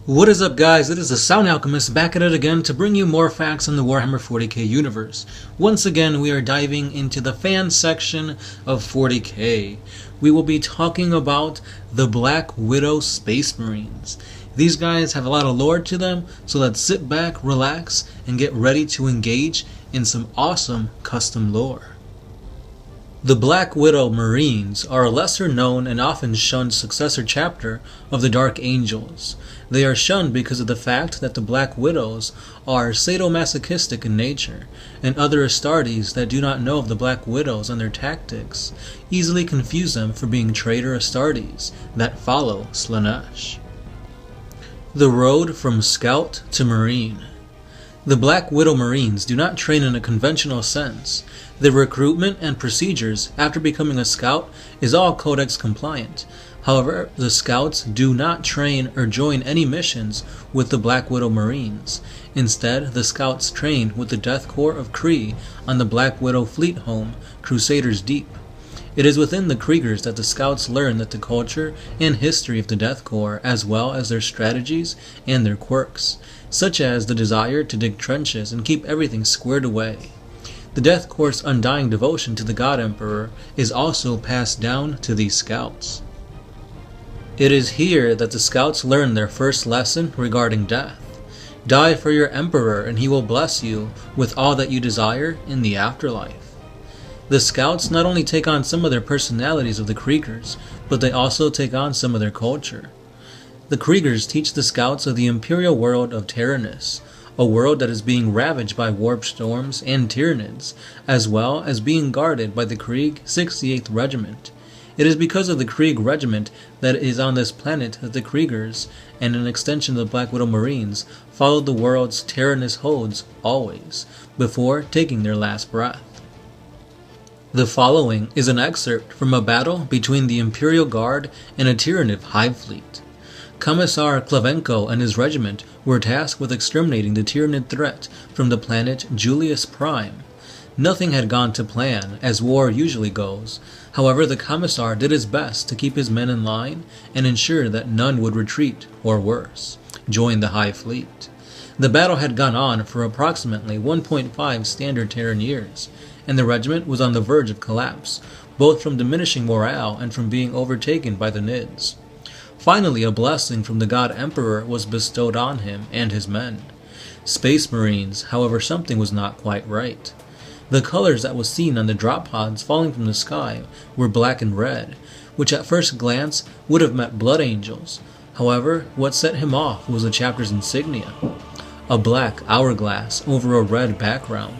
What is up, guys? It is the Sound Alchemist back at it again to bring you more facts on the Warhammer 40k universe. Once again, we are diving into the fan section of 40k. We will be talking about the Black Widow Space Marines. These guys have a lot of lore to them, so let's sit back, relax, and get ready to engage in some awesome custom lore. The Black Widow Marines are a lesser known and often shunned successor chapter of the Dark Angels. They are shunned because of the fact that the Black Widows are sadomasochistic in nature, and other Astartes that do not know of the Black Widows and their tactics easily confuse them for being traitor Astartes that follow Slaanesh. The road from Scout to Marine. The Black Widow Marines do not train in a conventional sense. Their recruitment and procedures after becoming a scout is all Codex compliant. However, the scouts do not train or join any missions with the Black Widow Marines. Instead, the scouts train with the Death Corps of Kree on the Black Widow fleet home, Crusaders Deep. It is within the Kriegers that the scouts learn that the culture and history of the Death Corps, as well as their strategies and their quirks, such as the desire to dig trenches and keep everything squared away. The Death Corps' undying devotion to the God Emperor is also passed down to these scouts. It is here that the scouts learn their first lesson regarding death. Die for your Emperor and he will bless you with all that you desire in the afterlife. The scouts not only take on some of their personalities of the Kriegers, but they also take on some of their culture. The Kriegers teach the scouts of the imperial world of Terranus, a world that is being ravaged by warp storms and Tyranids, as well as being guarded by the Krieg 68th Regiment. It is because of the Krieg Regiment that is on this planet that the Kriegers, and an extension of the Black Widow Marines, followed the world's Terranus holds always, before taking their last breath. The following is an excerpt from a battle between the Imperial Guard and a Tyranid hive fleet. Commissar Klavenko and his regiment were tasked with exterminating the Tyranid threat from the planet Julius Prime. Nothing had gone to plan, as war usually goes. However, the Commissar did his best to keep his men in line and ensure that none would retreat, or worse, join the Hive Fleet. The battle had gone on for approximately 1.5 standard Terran years, and the regiment was on the verge of collapse, both from diminishing morale and from being overtaken by the Nids. Finally, a blessing from the God Emperor was bestowed on him and his men. Space Marines, however, something was not quite right. The colors that was seen on the drop pods falling from the sky were black and red, which at first glance would have meant blood angels. However, what set him off was the chapter's insignia, a black hourglass over a red background.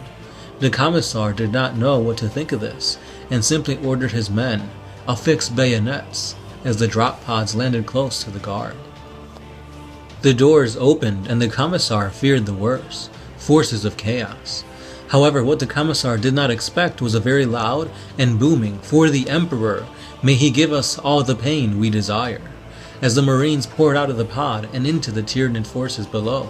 The Commissar did not know what to think of this, and simply ordered his men, affix bayonets, as the drop pods landed close to the guard. The doors opened and the Commissar feared the worst, forces of chaos. However, what the Commissar did not expect was a very loud and booming, "For the Emperor, may he give us all the pain we desire," as the Marines poured out of the pod and into the Tyranid forces below.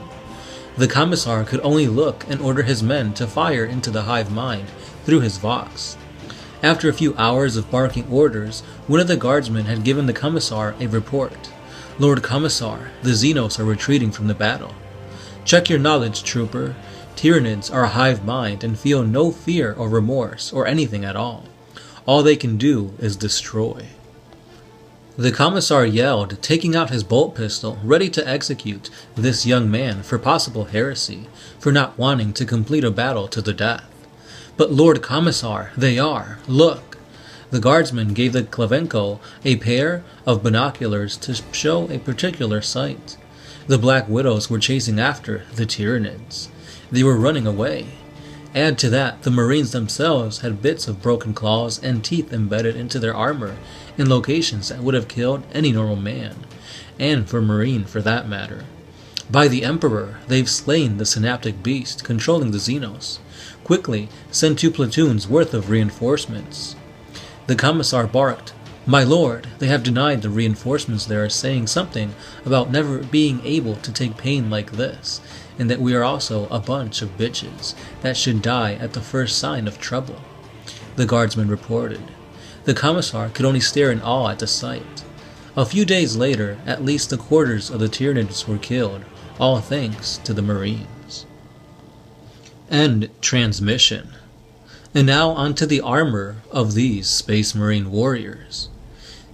The Commissar could only look and order his men to fire into the hive mind through his vox. After a few hours of barking orders, one of the guardsmen had given the Commissar a report. "Lord Commissar, the Xenos are retreating from the battle." "Check your knowledge, trooper. Tyranids are a hive mind and feel no fear or remorse or anything at all. All they can do is destroy." The Commissar yelled, taking out his bolt pistol, ready to execute this young man for possible heresy, for not wanting to complete a battle to the death. "But Lord Commissar, they are. Look!" The guardsman gave the Klavenko a pair of binoculars to show a particular sight. The Black Widows were chasing after the Tyranids. They were running away. Add to that, the Marines themselves had bits of broken claws and teeth embedded into their armor in locations that would have killed any normal man, and for Marine for that matter. "By the Emperor, they've slain the synaptic beast controlling the Xenos. Quickly, send 2 platoons worth of reinforcements." The Commissar barked, "My lord, they have denied the reinforcements there, saying something about never being able to take pain like this, and that we are also a bunch of bitches that should die at the first sign of trouble." The guardsman reported. The Commissar could only stare in awe at the sight. A few days later, at least a quarter of the Terranus were killed, all thanks to the Marines. End transmission. And now onto the armor of these Space Marine warriors.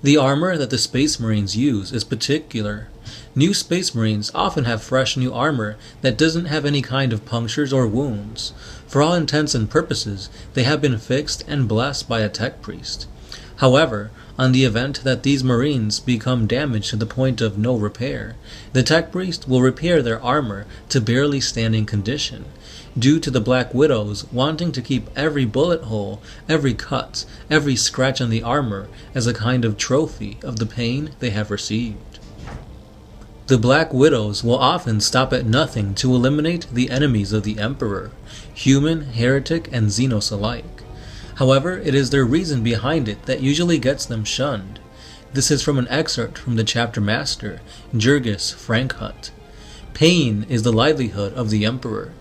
The armor that the Space Marines use is particular. New Space Marines often have fresh new armor that doesn't have any kind of punctures or wounds. For all intents and purposes, they have been fixed and blessed by a tech priest. However, on the event that these Marines become damaged to the point of no repair, the tech priest will repair their armor to barely standing condition, due to the Black Widows wanting to keep every bullet hole, every cut, every scratch on the armor as a kind of trophy of the pain they have received. The Black Widows will often stop at nothing to eliminate the enemies of the Emperor, human, heretic, and Xenos alike. However, it is their reason behind it that usually gets them shunned. This is from an excerpt from the chapter master, Jurgis Frank Hut. Pain is the livelihood of the Emperor.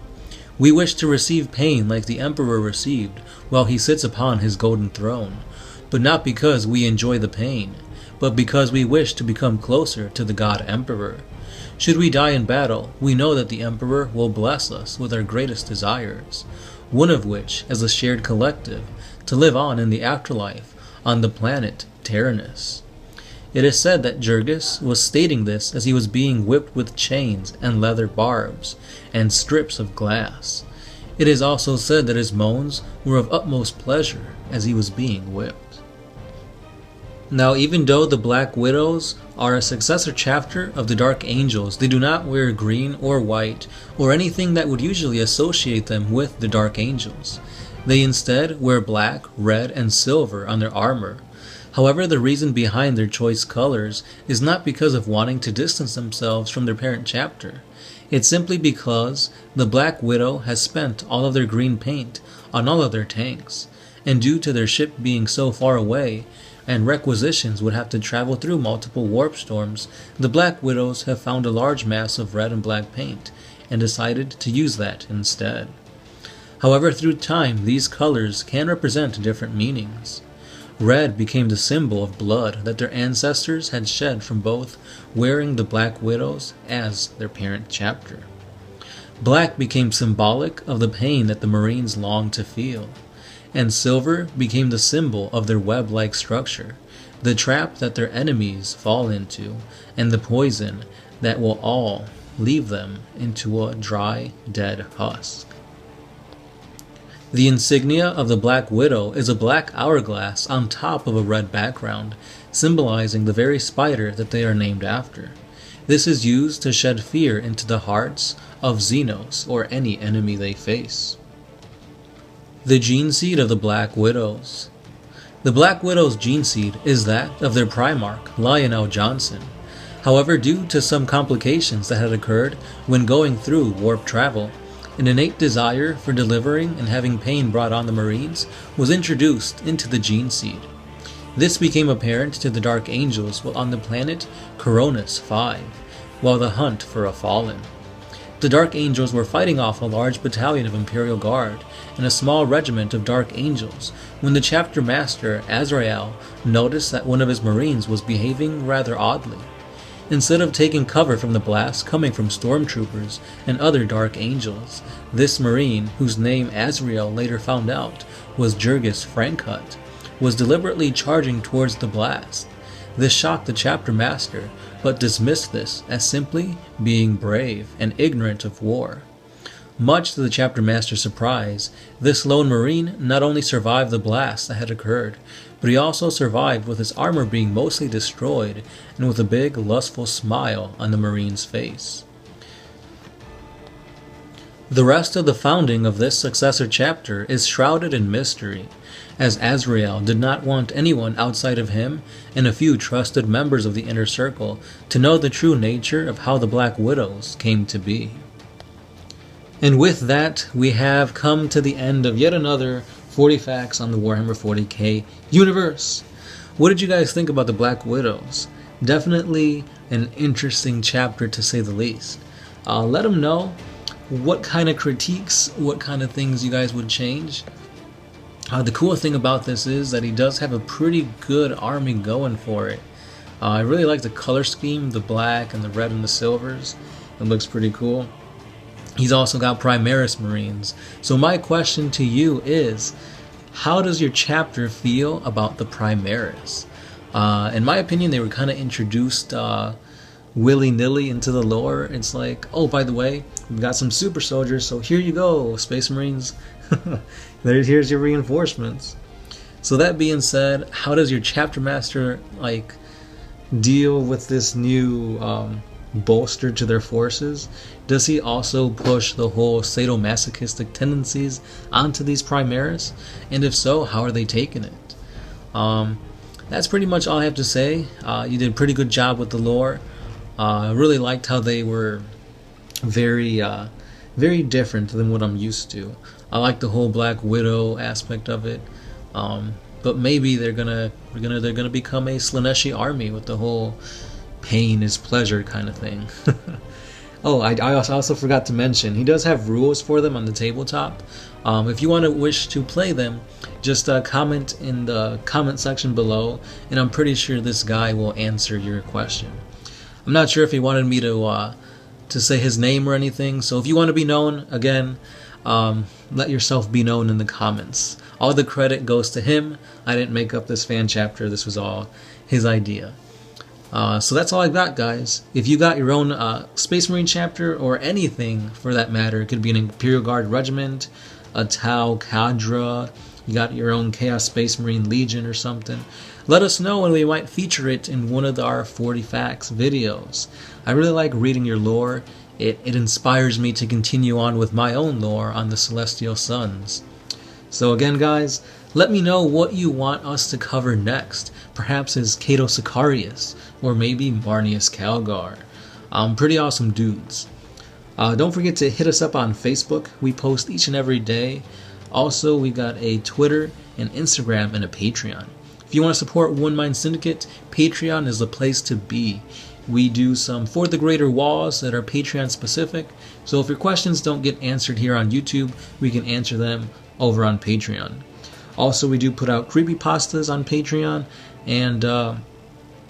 We wish to receive pain like the Emperor received while he sits upon his golden throne, but not because we enjoy the pain, but because we wish to become closer to the God Emperor. Should we die in battle, we know that the Emperor will bless us with our greatest desires, one of which, as a shared collective, to live on in the afterlife on the planet Terranus. It is said that Jurgis was stating this as he was being whipped with chains and leather barbs and strips of glass. It is also said that his moans were of utmost pleasure as he was being whipped. Now, even though the Black Widows are a successor chapter of the Dark Angels, they do not wear green or white or anything that would usually associate them with the Dark Angels. They instead wear black, red, and silver on their armor. However, the reason behind their choice colors is not because of wanting to distance themselves from their parent chapter. It's simply because the Black Widow has spent all of their green paint on all of their tanks, and due to their ship being so far away, and requisitions would have to travel through multiple warp storms, the Black Widows have found a large mass of red and black paint, and decided to use that instead. However, through time, these colors can represent different meanings. Red became the symbol of blood that their ancestors had shed from both wearing the Black Widows as their parent chapter. Black became symbolic of the pain that the Marines longed to feel, and silver became the symbol of their web-like structure, the trap that their enemies fall into, and the poison that will all leave them into a dry, dead husk. The insignia of the Black Widow is a black hourglass on top of a red background, symbolizing the very spider that they are named after. This is used to shed fear into the hearts of Xenos or any enemy they face. The gene seed of the Black Widows. The Black Widow's gene seed is that of their Primarch, Lionel Johnson. However, due to some complications that had occurred when going through warp travel, an innate desire for delivering and having pain brought on the Marines was introduced into the gene seed. This became apparent to the Dark Angels while on the planet Terranus 5, while the hunt for a fallen. The Dark Angels were fighting off a large battalion of Imperial Guard and a small regiment of Dark Angels when the chapter master, Azrael, noticed that one of his Marines was behaving rather oddly. Instead of taking cover from the blast coming from stormtroopers and other Dark Angels, this Marine, whose name Azrael later found out was Jurgis Frank Hut, was deliberately charging towards the blast. This shocked the chapter master, but dismissed this as simply being brave and ignorant of war. Much to the chapter master's surprise, this lone Marine not only survived the blast that had occurred, but he also survived with his armor being mostly destroyed and with a big, lustful smile on the Marine's face. The rest of the founding of this successor chapter is shrouded in mystery, as Azrael did not want anyone outside of him and a few trusted members of the Inner Circle to know the true nature of how the Black Widows came to be. And with that, we have come to the end of yet another 40 facts on the Warhammer 40k universe. What did you guys think about the Black Widows? Definitely an interesting chapter to say the least. Let them know what kind of critiques, what kind of things you guys would change. The cool thing about this is that he does have a pretty good army going for it. I really like the color scheme, the black and the red and the silvers. It looks pretty cool. He's also got Primaris Marines. So my question to you is, how does your chapter feel about the Primaris? In my opinion, they were kind of introduced willy-nilly into the lore. It's like, oh, by the way, we've got some super soldiers, so here you go, Space Marines. Here's your reinforcements. So that being said, how does your chapter master like deal with this new bolster to their forces? Does he also push the whole sadomasochistic tendencies onto these Primaris? And if so, how are they taking it? That's pretty much all I have to say. You did a pretty good job with the lore. I really liked how they were very different than what I'm used to. I like the whole Black Widow aspect of it. But maybe they're gonna become a Slaneshi army with the whole pain is pleasure kind of thing. Oh, I also forgot to mention, he does have rules for them on the tabletop. If you wish to play them, just comment in the comment section below, and I'm pretty sure this guy will answer your question. I'm not sure if he wanted me to say his name or anything, so if you want to be known, again, let yourself be known in the comments. All the credit goes to him. I didn't make up this fan chapter. This was all his idea. So that's all I got, guys. If you got your own Space Marine chapter, or anything for that matter, it could be an Imperial Guard regiment, a Tau Cadre, you got your own Chaos Space Marine Legion or something, let us know and we might feature it in one of our 40 Facts videos. I really like reading your lore. It inspires me to continue on with my own lore on the Celestial Suns. So again, guys, let me know what you want us to cover next. Perhaps as Cato Sicarius, or maybe Marnius Calgar. Pretty awesome dudes. Don't forget to hit us up on Facebook. We post each and every day. Also, we got a Twitter, an Instagram, and a Patreon. If you want to support One Mind Syndicate, Patreon is the place to be. We do some For the Greater Walls that are Patreon specific. So if your questions don't get answered here on YouTube, we can answer them over on Patreon. Also, we do put out creepypastas on Patreon, and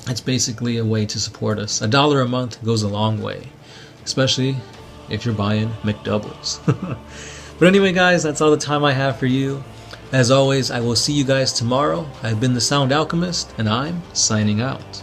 it's basically a way to support us. $1 a month goes a long way, especially if you're buying McDoubles. But anyway, guys, that's all the time I have for you. As always, I will see you guys tomorrow. I've been the Sound Alchemist, and I'm signing out.